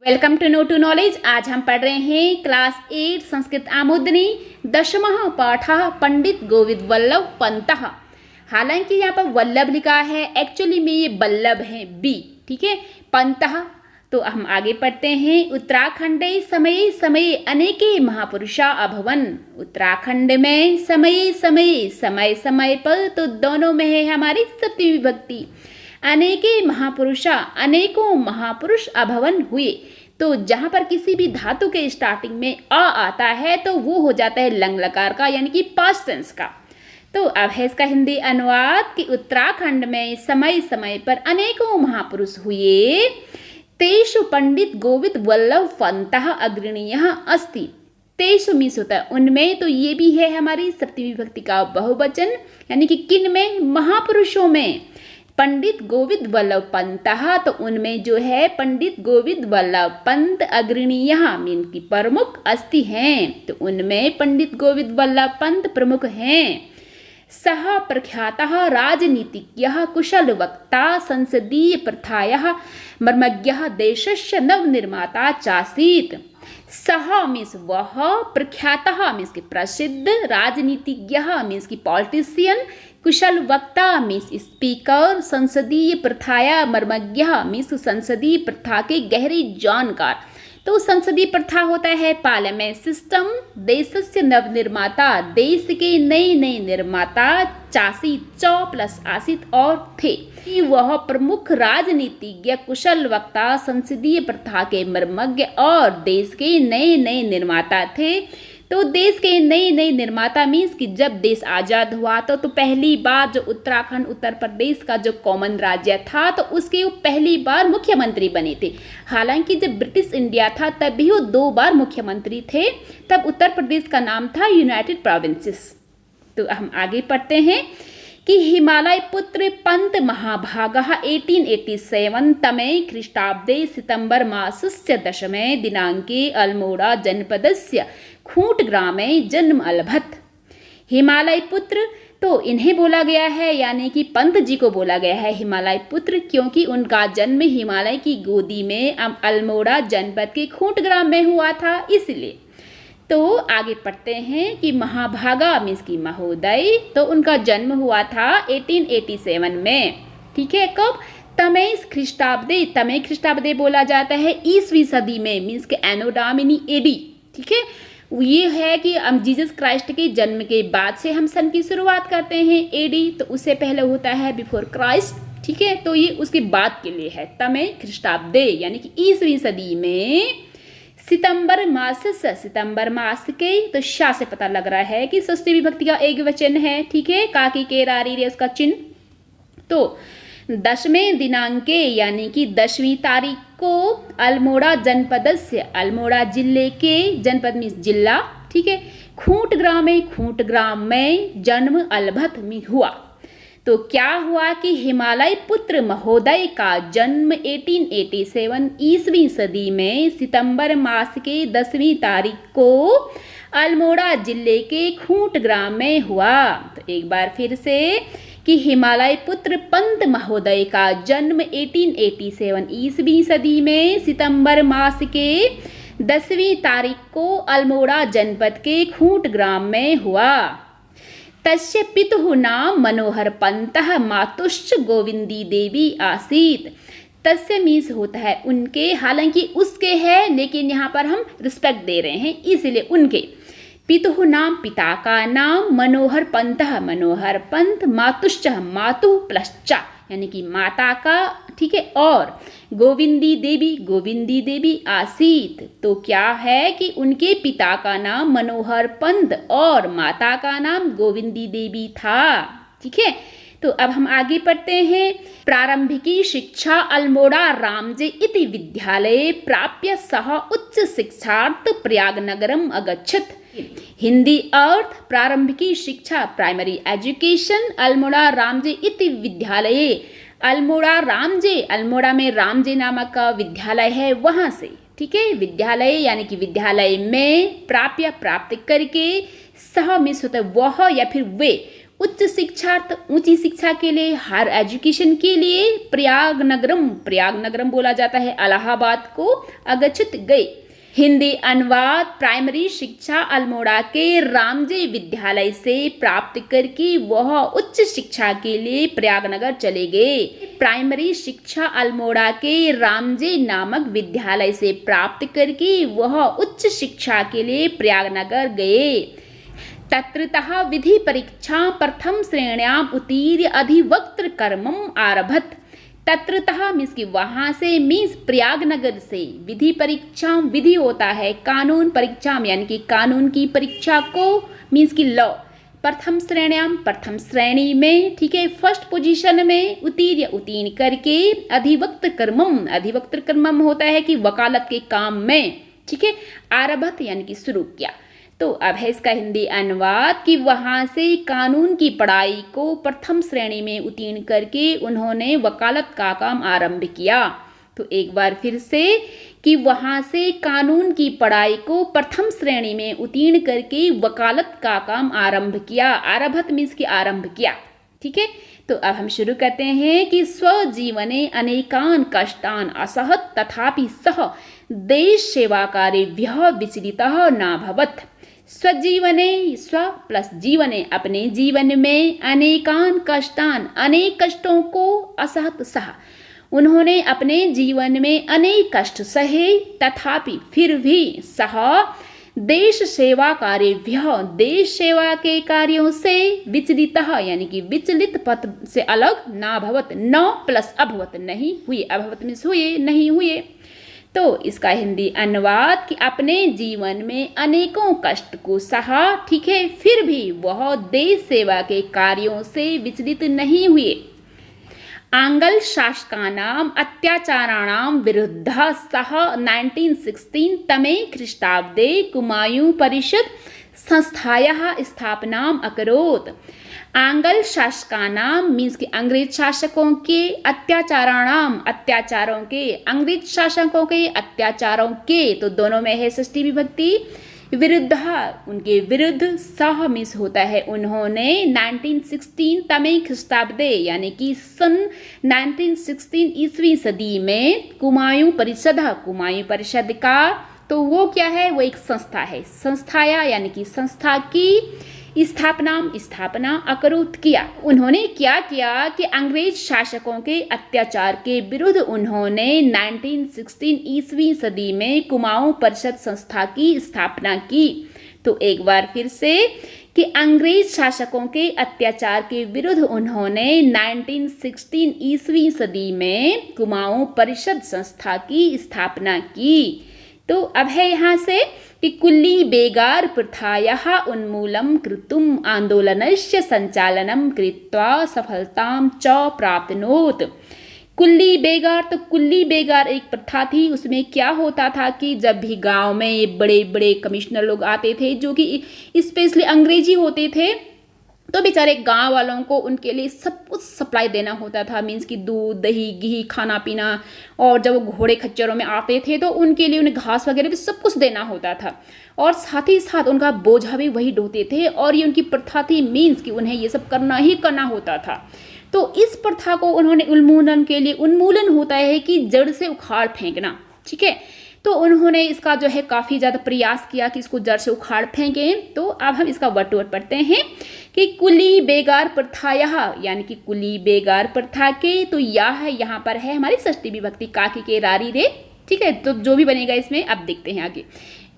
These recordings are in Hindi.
Welcome to know to knowledge. आज हम पढ़ रहे हैं क्लास 8 संस्कृत आमोदनी दशमः पाठः पंडित गोविंद वल्लभ पंतः। हालांकि यहाँ पर वल्लभ लिखा है, एक्चुअली में ये वल्लभ है बी, ठीक है, पंतः। तो हम आगे पढ़ते हैं। उत्तराखंडे समये समये अनेके महापुरुषा अभवन। उत्तराखंड में समये समये समय समय पर, तो दोनों में है हमारी सप्तमी विभक्ति। अनेके महापुरुषा, अनेकों महापुरुष अभवन हुए। तो जहां पर किसी भी धातु के स्टार्टिंग में अ आता है तो वो हो जाता है लंग लकार का, यानी कि पास्ट टेंस का। तो अब है इसका हिंदी अनुवाद कि उत्तराखंड में समय समय पर अनेकों महापुरुष हुए। तेषु पंडित गोविंद वल्लभ पंतः अग्रणीयः अस्ति। तेषु मीन्स होता है उनमें, तो ये भी है हमारी सप्तमी विभक्ति का बहुवचन, यानी कि किन में, महापुरुषों में। पंडित गोविंद वल्लभ पंतः, तो उनमें जो है पंडित गोविंद वल्लभ पंत अग्रणीयः मीन की प्रमुख अस्ति हैं। तो उनमें पंडित गोविंद वल्लभ पंत प्रमुख हैं। सः प्रख्यातः राजनीतिज्ञः कुशल वक्ता संसदीय प्रथायाः मर्मज्ञः देशस्य नवनिर्माता चासीत्। सः मीन्स वह, प्रख्यातः मीन्स की प्रसिद्ध, राजनीतिज्ञः मीन्स की पॉलिटिशियन, कुशल वक्ता मीन्स स्पीकर, संसदीय प्रथाया मर्मज्ञः मीन्स संसदीय प्रथा के गहरे जानकार। तो संसदीय प्रथा होता है पार्लियामेंट सिस्टम। देशस्य नवनिर्माता, देश के नए नए निर्माता, चासी चौ प्लस आसित और थे। वह प्रमुख राजनीतिज्ञ, कुशल वक्ता, संसदीय प्रथा के मर्मज्ञ और देश के नए नए निर्माता थे। तो देश के नए नए निर्माता मीन्स कि जब देश आज़ाद हुआ तो पहली बार जो उत्तराखंड उत्तर प्रदेश का जो कॉमन राज्य था तो उसके वो पहली बार मुख्यमंत्री बने थे। हालांकि जब ब्रिटिश इंडिया था तब भी वो 2 बार मुख्यमंत्री थे, तब उत्तर प्रदेश का नाम था यूनाइटेड प्रोविंसेस। तो हम आगे पढ़ते हैं कि हिमालय पुत्र पंत महाभागः 1887 तमे ख्रीष्टाब्दे सितंबर मासस्य दशमे दिनांके अल्मोड़ा जनपदस्य खूंट ग्रामे जन्म अलभत। हिमालय पुत्र, तो इन्हें बोला गया है, यानी कि पंत जी को बोला गया है हिमालय पुत्र, क्योंकि उनका जन्म हिमालय की गोदी में अल्मोड़ा जनपद के खूंट ग्राम में हुआ था, इसलिए। तो आगे पढ़ते हैं कि महाभागा मीन्स की महोदय, तो उनका जन्म हुआ था 1887 में, ठीक है। कब? तमे ख्रीष्टाब्दे, तमे ख्रीष्टाब्दे बोला जाता है ईसवी सदी में, मीन्स के एनो डोमिनी एडी, ठीक है। ये है कि हम जीसस क्राइस्ट के जन्म के बाद से हम सन की शुरुआत करते हैं एडी, तो उससे पहले होता है बिफोर क्राइस्ट, ठीक है। तो ये उसके बाद के लिए है तमे ख्रीष्टाब्दे, यानी कि ईसवी सदी में सितंबर मास से, सितंबर मास के, तो शाह से पता लग रहा है कि षष्ठी विभक्ति का एक वचन है, ठीक है, काकी के रारी रे उसका चिन्ह। तो 10वें दिनांके यानी कि 10वीं तारीख को अल्मोड़ा जनपदस्य, अल्मोड़ा जिले के, जनपद मीन्स जिला, ठीक है, खूंट ग्राम में जन्म अलभत में हुआ। तो क्या हुआ कि हिमालय पुत्र महोदय का जन्म 1887 ईसवी सदी में सितंबर मास के 10वीं तारीख को अल्मोड़ा जिले के खूंट ग्राम में हुआ। तो एक बार फिर से कि हिमालय पुत्र पंत महोदय का जन्म 1887 ईसवी सदी में सितंबर मास के 10वीं तारीख को अल्मोड़ा जनपद के खूंट ग्राम में हुआ। तस्य पितुः नाम मनोहर पंतः मातुश्च गोविंदी देवी आसीत। तस्य मीन्स होता है उनके, हालांकि उसके है लेकिन यहाँ पर हम रिस्पेक्ट दे रहे हैं इसलिए उनके। पितुः नाम, पिता का नाम, मनोहर पंतः मनोहर पंत, मातुश्च मातु प्लस चा यानी कि माता का, ठीक है, और गोविंदी देवी आसीत। तो क्या है कि उनके पिता का नाम मनोहर पंत और माता का नाम गोविंदी देवी था, ठीक है। तो अब हम आगे पढ़ते हैं। प्रारंभिकी शिक्षा अल्मोड़ा रामजे इति विद्यालये प्राप्य सह उच्च शिक्षार्थ प्रयागनगरम अगच्छत। हिंदी अर्थ प्रारंभिकी शिक्षा, प्राइमरी एजुकेशन, अल्मोड़ा रामजे इति विद्यालये, अल्मोड़ा रामजे, अल्मोड़ा में रामजे नामक का विद्यालय है वहां से, ठीक है, विद्यालय यानी कि विद्यालय में, प्राप्य प्राप्त करके, सह मिस होता है वह या फिर वे, उच्च शिक्षार्थ ऊंची शिक्षा के लिए, हायर एजुकेशन के लिए प्रयागनगरम बोला जाता है, इलाहाबाद को अगछित गए। हिंदी अनुवाद प्राइमरी शिक्षा अल्मोड़ा के रामजे विद्यालय से प्राप्त करके वह उच्च शिक्षा के लिए प्रयागनगर चले गए। प्राइमरी शिक्षा अल्मोड़ा के रामजे नामक विद्यालय से प्राप्त करके वह उच्च शिक्षा के लिए प्रयागनगर गए। तत्रतः विधि परीक्षा प्रथम श्रेण्याम उत्तीर्य अधिवक्तृ कर्मम आरभत। तत्रतः मीन्स की वहां से, मीन्स प्रयागनगर से, विधि परीक्षा, विधि होता है कानून, परीक्षा यानी कि कानून की परीक्षा को, मीन्स की लॉ, प्रथम श्रेण्याम प्रथम श्रेणी में, ठीक है, फर्स्ट पोजीशन में, उत्तीर्ण करके, अधिवक्तृ कर्मम होता है कि वकालत के काम में, ठीक है, आरभत यानी कि शुरू किया। तो अब है इसका हिंदी अनुवाद कि वहां से कानून की पढ़ाई को प्रथम श्रेणी में उत्तीर्ण करके उन्होंने वकालत का काम आरंभ किया। तो एक बार फिर से कि वहां से कानून की पढ़ाई को प्रथम श्रेणी में उत्तीर्ण करके वकालत का काम आरंभ किया। आरभत मीन्स की आरंभ किया, ठीक है। तो अब हम शुरू करते हैं कि स्वजीवने अनेकान कष्टान असहत तथापि सह देश सेवा कार्यभ्यः विचलितः नाभवत्। स्वजीवने, स्व प्लस जीवने, अपने जीवन में, अनेकान कष्टान, अनेक कष्टों को, असहत सहा, उन्होंने अपने जीवन में अनेक कष्ट सहे, तथापि फिर भी, सह देश सेवा कार्यभ्यः, देश सेवा के कार्यों से, विचलितः यानी कि विचलित पथ से अलग, नाभवत, न प्लस अभवत नहीं हुए, अभवत मीन्स हुए, नहीं हुए। तो इसका हिंदी अनुवाद कि अपने जीवन में अनेकों कष्ट को सहा, ठीक है, फिर भी वह देश सेवा के कार्यों से विचलित नहीं हुए। आंग्ल शासकानाम अत्याचाराणाम विरुद्धः सः 1916 तमे ख्रीष्टाब्दे कुमायूं परिषद संस्थायाः स्थापनाम अकरोत्। आंग्ल शासकानाम मीन्स कि अंग्रेज शासकों के, अत्याचाराणाम अत्याचारों के, अंग्रेज शासकों के अत्याचारों के, तो दोनों में है षष्ठी विभक्ति, विरुद्ध उनके विरुद्ध, सह मीन्स होता है उन्होंने, 1916 तमे ख्रीष्टाब्दे यानी कि सन 1916 ईस्वी सदी में, कुमायूं परिषद, कुमायूं परिषद का, तो वो क्या है, वो एक संस्था है, संस्थाया यानी कि संस्था की स्थापना अकरोत किया। उन्होंने क्या किया कि अंग्रेज शासकों के अत्याचार के विरुद्ध उन्होंने 1916 ईस्वी सदी में कुमाऊं परिषद संस्था की स्थापना की। तो एक बार फिर से कि अंग्रेज शासकों के अत्याचार के विरुद्ध उन्होंने 1916 ईस्वी सदी में कुमाऊं परिषद संस्था की स्थापना की। तो अब है यहाँ से कि कुल्ली बेगार प्रथायाः उन्मूलं कृतुम् आंदोलनस्य संचालनं कृत्वा सफलतां च प्राप्नोत्। कुल्ली बेगार, तो कुल्ली बेगार एक प्रथा थी। उसमें क्या होता था कि जब भी गांव में ये बड़े बड़े कमिश्नर लोग आते थे जो कि स्पेशली अंग्रेजी होते थे, तो बेचारे गांव वालों को उनके लिए सब कुछ सप्लाई देना होता था, मीन्स कि दूध दही घी खाना पीना, और जब वो घोड़े खच्चरों में आते थे तो उनके लिए उन्हें घास वगैरह भी सब कुछ देना होता था, और साथ ही साथ उनका बोझा भी वही ढोते थे, और ये उनकी प्रथा थी, मीन्स कि उन्हें ये सब करना ही करना होता था। तो इस प्रथा को उन्होंने उन्मूलन के लिए, उन्मूलन होता है कि जड़ से उखाड़ फेंकना, ठीक है, तो उन्होंने इसका जो है काफ़ी ज़्यादा प्रयास किया कि इसको जड़ से उखाड़ फेंकें। तो अब हम इसका वर्ड टू वर्ड पढ़ते हैं कि कुली बेगार प्रथा, यानी कि कुली बेगार प्रथा के, तो यह यहाँ पर है हमारी षष्ठी विभक्ति काकी के रारी रे, ठीक है। तो जो भी बनेगा इसमें अब देखते हैं आगे।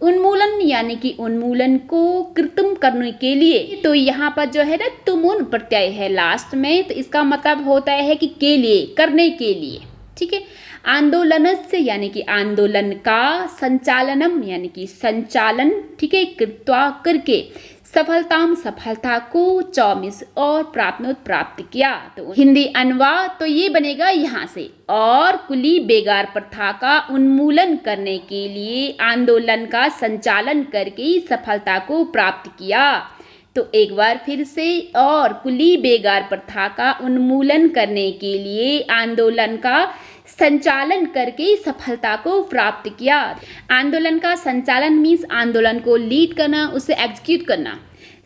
उन्मूलन यानी कि उन्मूलन को कृत्रिम करने के लिए, तो यहाँ पर जो है ना तुमुन प्रत्यय है लास्ट में, तो इसका मतलब होता है कि के लिए, करने के लिए, ठीक है। आंदोलनस्य यानी कि आंदोलन का, संचालनम यानी कि संचालन, ठीक है, कृत्वा करके, सफलताम सफलता को, चौमिस और प्राप्त किया। तो हिंदी अनुवाद तो ये बनेगा यहाँ से, और कुली बेगार प्रथा का उन्मूलन करने के लिए आंदोलन का संचालन करके सफलता को प्राप्त किया। तो एक बार फिर से, और कुली बेगार प्रथा का उन्मूलन करने के लिए आंदोलन का संचालन करके सफलता को प्राप्त किया। आंदोलन का संचालन मीन्स आंदोलन को लीड करना, उसे एग्जीक्यूट करना।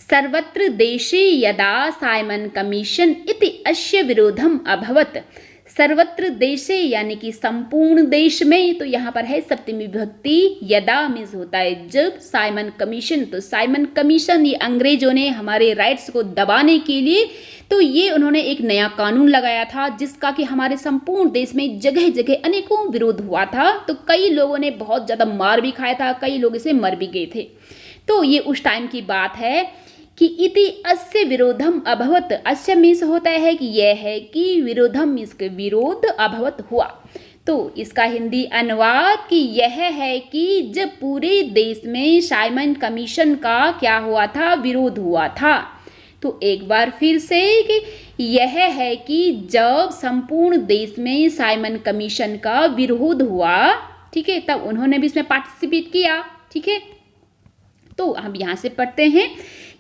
सर्वत्र देशे यदा साइमन कमीशन इति अस्य विरोधम अभवत। सर्वत्र देशे यानी कि संपूर्ण देश में, तो यहाँ पर है सप्तमी विभक्ति। यदा मीन्स होता है जब, साइमन कमीशन, तो साइमन कमीशन ये अंग्रेजों ने हमारे राइट्स को दबाने के लिए, तो ये उन्होंने एक नया कानून लगाया था जिसका कि हमारे संपूर्ण देश में जगह जगह अनेकों विरोध हुआ था। तो कई लोगों ने बहुत ज़्यादा मार भी खाया था, कई लोग इसे मर भी गए थे। तो ये उस टाइम की बात है कि इति अस्य विरोधम अभवत। अस्य मीन्स होता है कि यह है कि, विरोधम मीन्स के विरोध, अभवत हुआ। तो इसका हिंदी अनुवाद कि यह है कि जब पूरे देश में साइमन कमीशन का क्या हुआ था, विरोध हुआ था। तो एक बार फिर से कि यह है कि जब संपूर्ण देश में साइमन कमीशन का विरोध हुआ, ठीक है, तब उन्होंने भी इसमें पार्टिसिपेट किया। ठीक है, तो हम यहाँ से पढ़ते हैं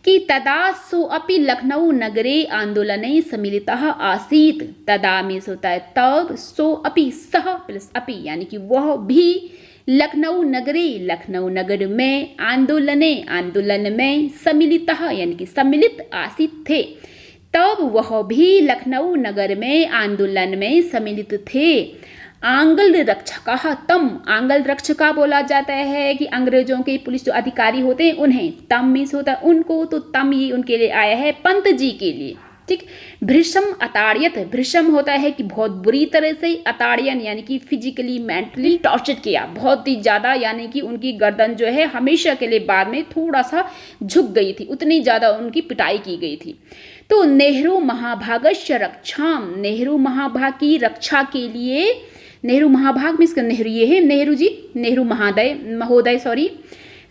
कि तदा सो अपि लखनऊ नगरे आंदोलने सम्मिलितः आसीत्। तदा मीन्स होता है तब, सो अपि सह प्लस अपि यानी कि वह भी, लखनऊ नगरे लखनऊ नगर में, आंदोलन में, सम्मिलितः यानी कि सम्मिलित आसीत् थे। तब वह भी लखनऊ नगर में आंदोलन में सम्मिलित थे। आंगल रक्षका तम, आंगल रक्षका बोला जाता है कि अंग्रेजों के पुलिस जो अधिकारी होते हैं उन्हें, तम मीन्स होता है उनको, तो तम ये उनके लिए आया है पंत जी के लिए। ठीक, भृशम अताड़ियत, भृशम होता है कि बहुत बुरी तरह से, अताड़ियन यानी कि फिजिकली मेंटली टॉर्चर किया, बहुत ही ज़्यादा, यानी कि उनकी गर्दन जो है हमेशा के लिए बाद में थोड़ा सा झुक गई थी, उतनी ज़्यादा उनकी पिटाई की गई थी। तो नेहरू महाभागस्य रक्षाम, नेहरू महाभाग की रक्षा के लिए, नेहरू महाभाग मीन्स नेहरू ये है, नेहरू जी, नेहरू महोदय सॉरी,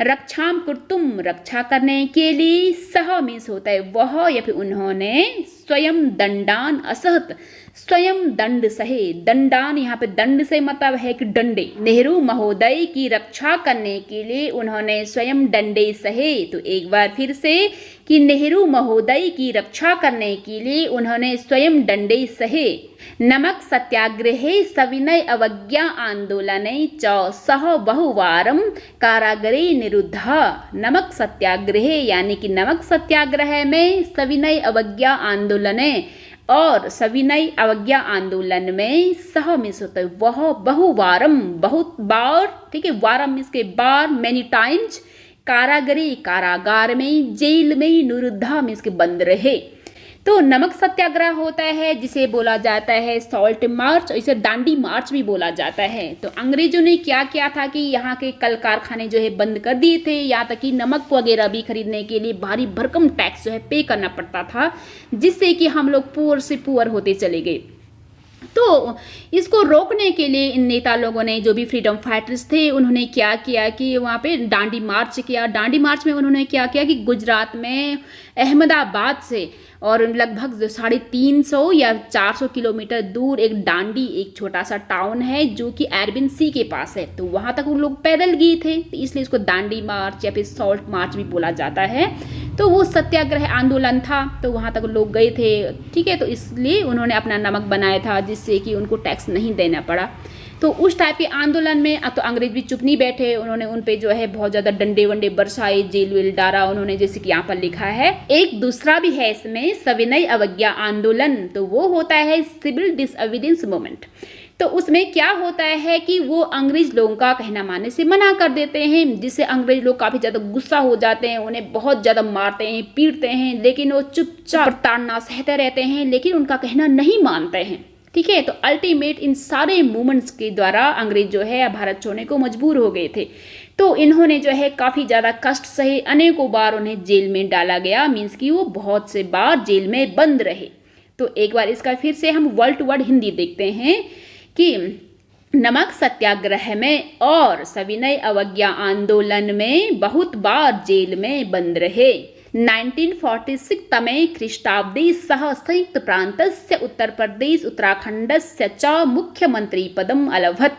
रक्षाम कुर्तुम रक्षा करने के लिए, सह मीन्स होता है वह या फिर उन्होंने, स्वयं दंडान असहत, स्वयं दंड सहे, दंडान यहाँ पे दंड से मतलब है कि डंडे। नेहरू महोदय की रक्षा करने के लिए उन्होंने स्वयं डंडे सहे। तो एक बार फिर से कि नेहरू महोदय की रक्षा करने के लिए उन्होंने स्वयं डंडे सहे। नमक सत्याग्रहे सविनय अवज्ञा आंदोलने च सह बहुवारम कारागरे निरुद्ध। नमक सत्याग्रह यानी कि नमक सत्याग्रह में, सविनय अवज्ञा आंदोलने और सविनय अवज्ञा आंदोलन में, सह मीन्स होता है वह, बहुवारम बहुत बार, ठीक है, वारम मीन्स के बार, मेनी टाइम्स, कारागरे कारागार में, जेल में, निरुद्धा मीन्स के बंद रहे। तो नमक सत्याग्रह होता है जिसे बोला जाता है सॉल्ट मार्च, इसे दांडी मार्च भी बोला जाता है। तो अंग्रेजों ने क्या किया था कि यहाँ के कल कारखाने जो है बंद कर दिए थे, यहाँ तक कि नमक वगैरह भी खरीदने के लिए भारी भरकम टैक्स जो है पे करना पड़ता था, जिससे कि हम लोग पुअर से पुअर होते चले गए। तो इसको रोकने के लिए इन नेता लोगों ने, जो भी फ्रीडम फाइटर्स थे, उन्होंने क्या किया कि वहाँ पे दांडी मार्च किया। दांडी मार्च में उन्होंने क्या किया कि गुजरात में अहमदाबाद से और लगभग 350 या 400 किलोमीटर दूर एक दांडी, एक छोटा सा टाउन है जो कि अरबिन सी के पास है, तो वहाँ तक वो लोग पैदल गए थे, तो इसलिए इसको दांडी मार्च या फिर सॉल्ट मार्च भी बोला जाता है। तो वो सत्याग्रह आंदोलन था, तो वहाँ तक लोग गए थे, ठीक है, तो इसलिए उन्होंने अपना नमक बनाया था जिससे कि उनको टैक्स नहीं देना पड़ा। तो उस टाइप के आंदोलन में तो अंग्रेज भी चुप नहीं बैठे, उन्होंने उन पे जो है बहुत ज़्यादा डंडे वंडे बरसाए, जेल वेल डाला उन्होंने, जैसे कि यहाँ पर लिखा है। एक दूसरा भी है इसमें सविनय अवज्ञा आंदोलन, तो वो होता है सिविल डिसओबीडियंस मूवमेंट। तो उसमें क्या होता है कि वो अंग्रेज लोगों का कहना मानने से मना कर देते हैं, जिससे अंग्रेज लोग काफ़ी ज़्यादा गुस्सा हो जाते हैं, उन्हें बहुत ज़्यादा मारते हैं, पीटते हैं, लेकिन वो चुपचाप ताड़ना सहते रहते हैं, लेकिन उनका कहना नहीं मानते हैं। ठीक है, तो अल्टीमेट इन सारे मूवमेंट्स के द्वारा अंग्रेज जो है भारत छोड़ने को मजबूर हो गए थे। तो इन्होंने जो है काफ़ी ज़्यादा कष्ट सहे, अनेकों बार उन्हें जेल में डाला गया, मीन्स कि वो बहुत से बार जेल में बंद रहे। तो एक बार इसका फिर से हम वर्ड टू वर्ड हिंदी देखते हैं कि नमक सत्याग्रह में और सविनय अवज्ञा आंदोलन में बहुत बार जेल में बंद रहे। 1946 तमे ख्रीष्टाब्दे सह संयुक्त प्रान्तस्य उत्तर प्रदेश उत्तराखण्डस्य च मुख्यमंत्री पदम अलभत।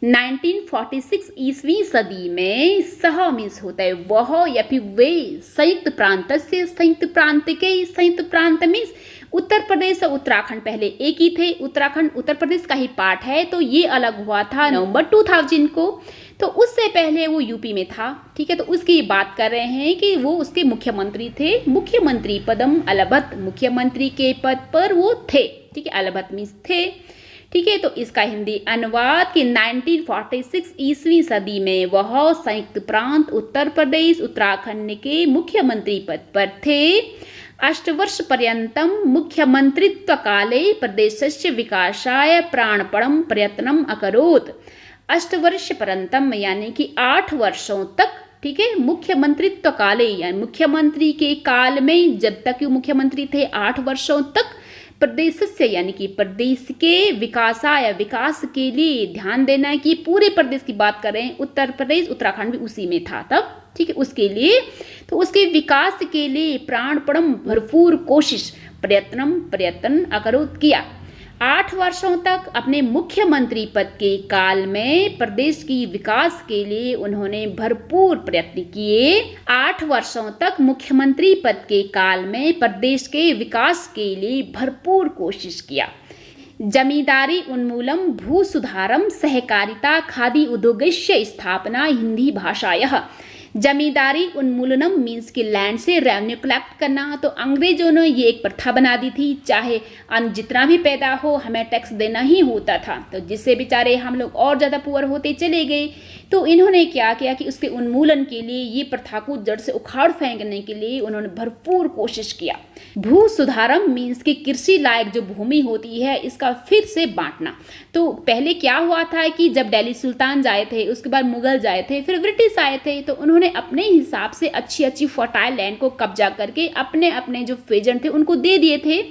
1946 ईस्वी सदी में सह मीन्स होता है वह या फिर वे, संयुक्त प्रांत से, संयुक्त प्रांत के, संयुक्त प्रांत मीन्स उत्तर प्रदेश और उत्तराखंड पहले एक ही थे। उत्तराखंड उत्तर प्रदेश का ही पार्ट है, तो ये अलग हुआ था नवंबर 2000 को। तो उससे पहले वो यूपी में था, ठीक है। तो उसकी बात कर रहे हैं कि वो उसके मुख्यमंत्री थे, मुख्यमंत्री पदम अलभत, मुख्यमंत्री के पद पर वो थे, ठीक है, अलभत में थे, ठीक है। तो इसका हिंदी अनुवाद कि 1946 ईस्वी सदी में वह संयुक्त प्रांत उत्तर प्रदेश उत्तराखंड के मुख्यमंत्री पद पर थे। 8 वर्ष पर्यन्तं मुख्यमंत्रित्व काले प्रदेशस्य विकासाय प्राणपणं प्रयत्नम् अकरोत्। 8 वर्ष पर्यन्तं यानी कि 8 वर्षों तक, ठीक है, मुख्यमंत्रित्व काले यानी मुख्यमंत्री के काल में, जब तक वो मुख्यमंत्री थे 8 वर्षों तक, प्रदेश से यानी कि प्रदेश के विकासाय विकास के लिए, ध्यान देना है कि पूरे प्रदेश की बात करें, उत्तर प्रदेश उत्तराखंड भी उसी में था तब, ठीक है, उसके लिए, तो उसके विकास के लिए प्राणपणम भरपूर कोशिश, प्रयत्न अकरोत किया। 8 वर्षों तक अपने मुख्यमंत्री पद के काल में प्रदेश की विकास के लिए उन्होंने भरपूर प्रयत्न किए। 8 वर्षों तक मुख्यमंत्री पद के काल में प्रदेश के विकास के लिए भरपूर कोशिश किया। जमींदारी उन्मूलन भू सुधारम सहकारिता खादी उद्योगस्य स्थापना हिंदी भाषायः। जमींदारी उन्मूलनम मीन्स कि लैंड से रेवेन्यू कलेक्ट करना। तो अंग्रेजों ने ये एक प्रथा बना दी थी, चाहे अन्न जितना भी पैदा हो हमें टैक्स देना ही होता था, तो जिससे बेचारे हम लोग और ज़्यादा पुअर होते चले गए। तो इन्होंने क्या किया कि उसके उन्मूलन के लिए, ये प्रथा को जड़ से उखाड़ फेंकने के लिए उन्होंने भरपूर कोशिश किया। भू सुधारम मीन्स कि कृषि लायक जो भूमि होती है इसका फिर से बांटना। तो पहले क्या हुआ था कि जब दिल्ली सुल्तान जाए थे, उसके बाद मुगल जाए थे, फिर ब्रिटिश आए थे, तो उन्होंने अपने हिसाब से अच्छी अच्छी फर्टाइल लैंड को कब्जा करके अपने अपने जो फेजेंट थे उनको दे दिए थे।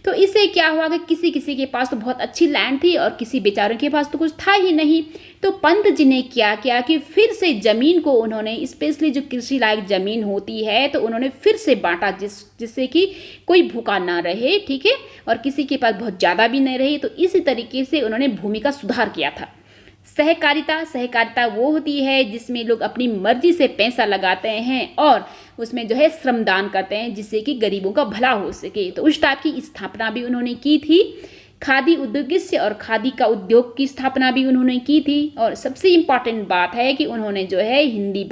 तो इससे क्या हुआ कि किसी किसी के पास तो बहुत अच्छी लैंड थी और किसी बेचारों के पास तो कुछ था ही नहीं। तो पंत जी ने क्या किया कि फिर से ज़मीन को उन्होंने, स्पेशली जो कृषि लायक ज़मीन होती है, तो उन्होंने फिर से बांटा, जिससे कि कोई भूखा ना रहे, ठीक है, और किसी के पास बहुत ज़्यादा भी नहीं रही। तो इसी तरीके से उन्होंने भूमि का सुधार किया था। सहकारिता वो होती है जिसमें लोग अपनी मर्जी से पैसा लगाते हैं और उसमें जो है श्रमदान करते हैं, जिससे कि गरीबों का भला हो सके। तो उस टाइप की स्थापना भी उन्होंने की थी। खादी उद्योगस्य और खादी का उद्योग की स्थापना भी उन्होंने की थी। और सबसे इम्पॉर्टेंट बात है कि उन्होंने जो है हिंदी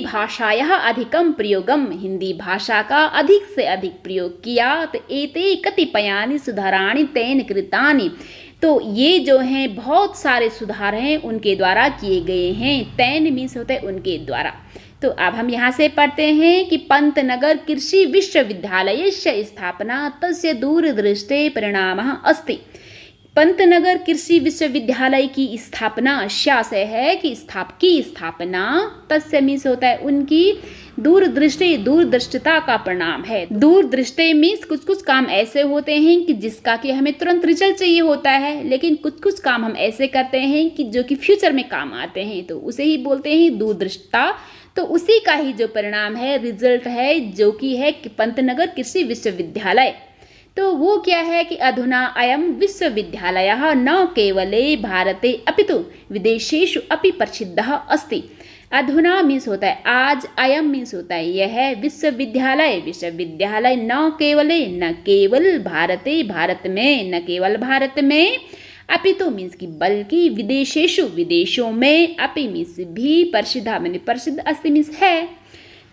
भाषाया अधिकम प्रयोगम, हिंदी भाषा का अधिक से अधिक प्रयोग किया। तो एते कतिपयानि सुधाराणि तेन कृतानि, तो ये जो हैं बहुत सारे सुधार हैं उनके द्वारा किए गए हैं। तैन मीन्स होता है उनके द्वारा। तो अब हम यहाँ से पढ़ते हैं कि पंतनगर कृषि विश्वविद्यालयस्य स्थापना तस्य दूरदृष्टे परिणामः अस्ति। पंतनगर कृषि विश्वविद्यालय की स्थापना श्या से है कि स्थापना तस्य मीन्स होता है उनकी, दूरदृष्टता का परिणाम है। दूरदृष्टि मीन्स कुछ कुछ काम ऐसे होते हैं कि जिसका कि हमें तुरंत रिजल्ट चाहिए होता है, लेकिन कुछ कुछ काम हम ऐसे करते हैं कि जो कि फ्यूचर में काम आते हैं, तो उसे ही बोलते हैं दूरदृष्टता। तो उसी का ही जो परिणाम है, रिजल्ट है, जो कि है पंतनगर कृषि विश्वविद्यालय। तो वो क्या है कि अधुना अयम विश्वविद्यालयः न केवले भारते अपितु विदेशेषु अपि प्रसिद्धः अस्ति। अधुना मीन्स होता है आज, अयम मीन्स होता है यह, विश्वविद्यालय न केवल भारते, भारत में, न केवल भारत में, अपितु मीन्स की बल्कि, विदेशेषु विदेशों में, अपि मीन्स भी, प्रसिद्ध मैंने प्रसिद्ध, अस्ति मीन्स है।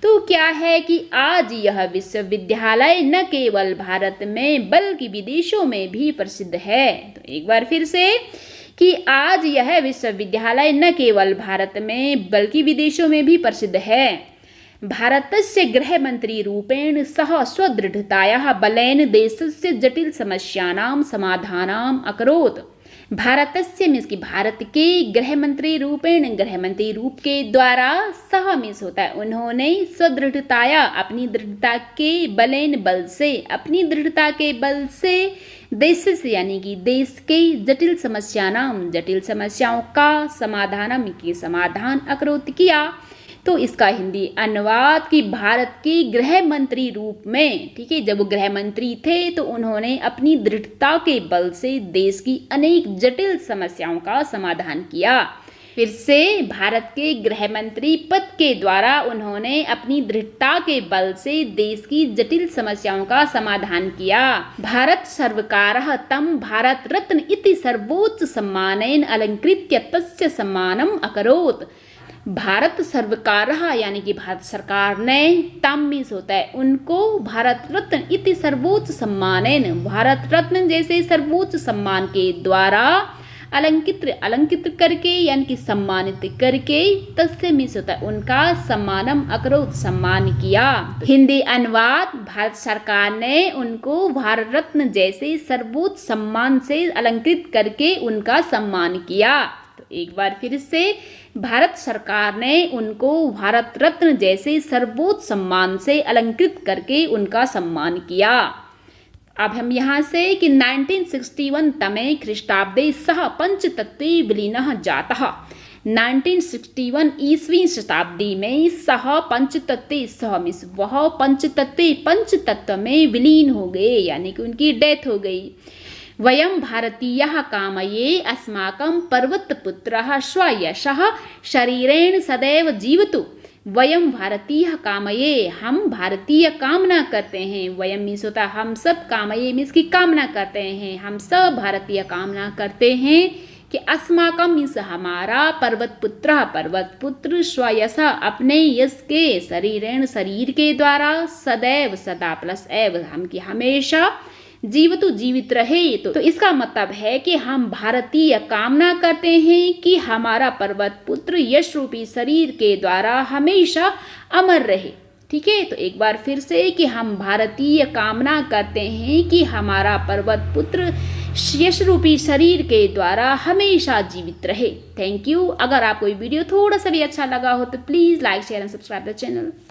तो क्या है कि आज यह विश्वविद्यालय न केवल भारत में बल्कि विदेशों में भी प्रसिद्ध है। तो एक बार फिर से कि आज यह विश्वविद्यालय न केवल भारत में बल्कि विदेशों में भी प्रसिद्ध है। भारतस्य गृहमंत्री रूपेण सः स्वदृढ़तायाः बलेन देशस्य जटिल समस्यानां समाधानम् अकरोत्। भारतस्य मीन्स की भारत के, गृहमंत्री रूपेण गृहमंत्री रूप के द्वारा, सह मीन्स होता है उन्होंने, स्वदृढ़ताया अपनी दृढ़ता के, बलेन बल से, अपनी दृढ़ता के बल से, देश से यानी कि देश के, जटिल समस्याओं का समाधान के समाधान अकरोत किया। तो इसका हिंदी अनुवाद कि भारत के गृह मंत्री रूप में, ठीक है, जब वो गृह मंत्री थे तो उन्होंने अपनी दृढ़ता के बल से देश की अनेक जटिल समस्याओं का समाधान किया। फिर से भारत के गृह मंत्री पद के द्वारा उन्होंने अपनी दृढ़ता के बल से देश की जटिल समस्याओं का समाधान किया। भारत सर्वकारः तं भारत रत्न इति सर्वोच्च सम्मानेन अलंकृत्य तस्य सम्मानम अकरोत्। भारत सर्वकारः यानी कि भारत सरकार ने, तम मीन्स होता है उनको, भारत रत्न इति सर्वोच्च सम्मानेन, भारत रत्न जैसे सर्वोच्च सम्मान के द्वारा, अलंकृत करके यानी कि सम्मानित करके, तस्य मीन्स होता है उनका, सम्मानम अकरोत् सम्मान किया। हिंदी अनुवाद, भारत सरकार ने उनको भारत रत्न जैसे सर्वोच्च सम्मान से अलंकृत करके उनका सम्मान किया। तो एक बार फिर से, भारत सरकार ने उनको भारत रत्न जैसे सर्वोच्च सम्मान से अलंकृत करके उनका सम्मान किया। अब हम यहाँ से कि 1961 तमे ख्रीष्टाब्दे सः पंचतत्त्वे विलीनः जातः। 1961 ईस्वी शताब्दी में सह पंचतत्त्वे, सह मीन्स वह, पंचतत्त्वे पंचतत्व में विलीन हो गए यानी कि उनकी डेथ हो गई। वयं भारतीयः कामये अस्माकं पर्वतपुत्रः स्वयशः शरीरेण सदैव जीवतु। वयम भारतीय कामये, हम भारतीय कामना करते हैं। वयम मीन्स होता है हम सब, कामये मीन्स की कामना करते हैं, हम सब भारतीय कामना करते हैं कि अस्माकम मीन्स हमारा, पर्वतपुत्र स्वयश अपने यश के, शरीरेण शरीर के द्वारा, सदैव सदा प्लस एव हम की हमेशा, जीवतु जीवित रहे। तो इसका मतलब है कि हम भारतीय कामना करते हैं कि हमारा पर्वत पुत्र यश रूपी शरीर के द्वारा हमेशा अमर रहे। ठीक है, तो एक बार फिर से कि हम भारतीय कामना करते हैं कि हमारा पर्वत पुत्र यश रूपी शरीर के द्वारा हमेशा जीवित रहे। Thank you. अगर आपको ये वीडियो थोड़ा सा भी अच्छा लगा हो तो please like share and subscribe the channel.